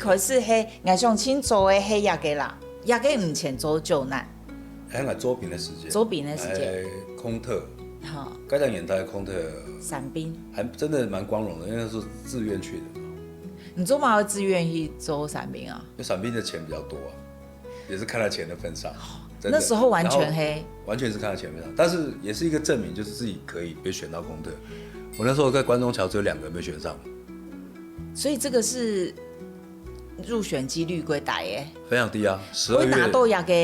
开始迄我想请做的迄亚个啦，亚个唔前做救难，还有周平的时间，周平的时间，空特，好，该场演台空特伞兵，还真的蛮光荣的，因为那是自愿去的。你做嘛会自愿去做伞兵啊？因为伞兵的钱比较多啊，也是看在钱的份上。那时候完全黑，完全是看在钱份上，但是也是一个证明，就是自己可以被选到空特。我那时候在关中桥只有2个人被选上，所以这个是入选几率归大耶，非常低啊。会拿到亚个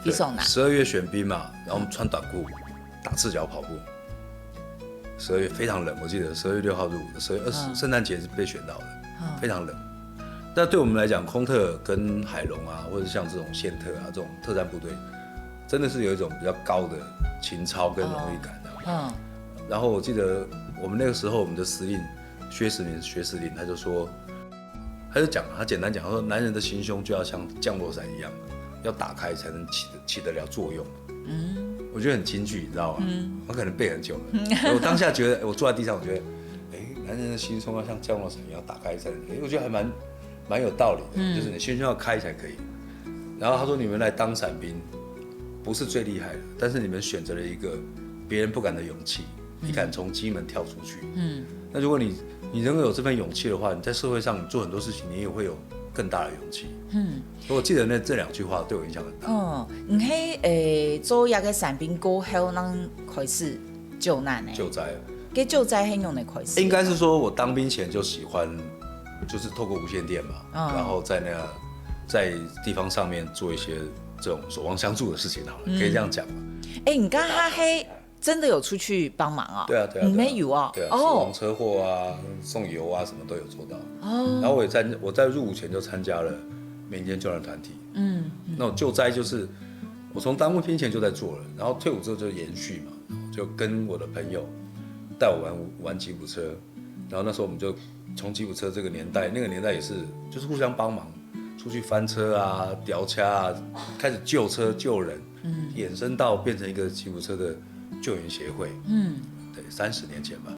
比手拿。12月选兵嘛，然后我们穿短裤，打赤脚跑步。12月非常冷，我记得12月6号入伍的，12月20圣诞节是被选到的，非常冷。但对我们来讲，空特跟海龙啊，或者像这种宪特啊这种特战部队，真的是有一种比较高的情操跟荣誉感的。然后我记得我们那个时候，我们的司令薛时明薛司令，他就说，他简单讲，他说男人的心胸就要像降落伞一样，要打开才能起得了作用。我觉得很金句，你知道吗？我可能背很久了。我当下觉得，我坐在地上，我觉得，男人的心胸要像降落伞一样打开才能，我觉得还蛮有道理的，就是你心胸要开才可以。然后他说，你们来当伞兵，不是最厉害的，但是你们选择了一个别人不敢的勇气，你敢从机门跳出去。那如果你能够有这份勇气的话，你在社会上做很多事情，你也会有更大的勇气。所以我记得这2句话对我影响很大。你迄做亚个伞兵过后，咱开始救难的。救灾。给救灾很用的开始。应该是说我当兵前就喜欢，就是透过无线电嘛，然后在地方上面做一些这种守望相助的事情好了，可以这样讲嘛。你刚他黑真的有出去帮忙啊？对啊，你没有啊？对啊，死亡车祸啊，送油啊，什么都有做到。然后我在入伍前就参加了民间救援团体。那种救灾就是我从当兵前就在做了，然后退伍之后就延续嘛，就跟我的朋友带我玩吉普车，然后那时候我们就从吉普车这个年代，那个年代也是就是互相帮忙，出去翻车啊、吊掐啊，开始救车救人，衍生到变成一个吉普车的救援协会。对，30年前吧。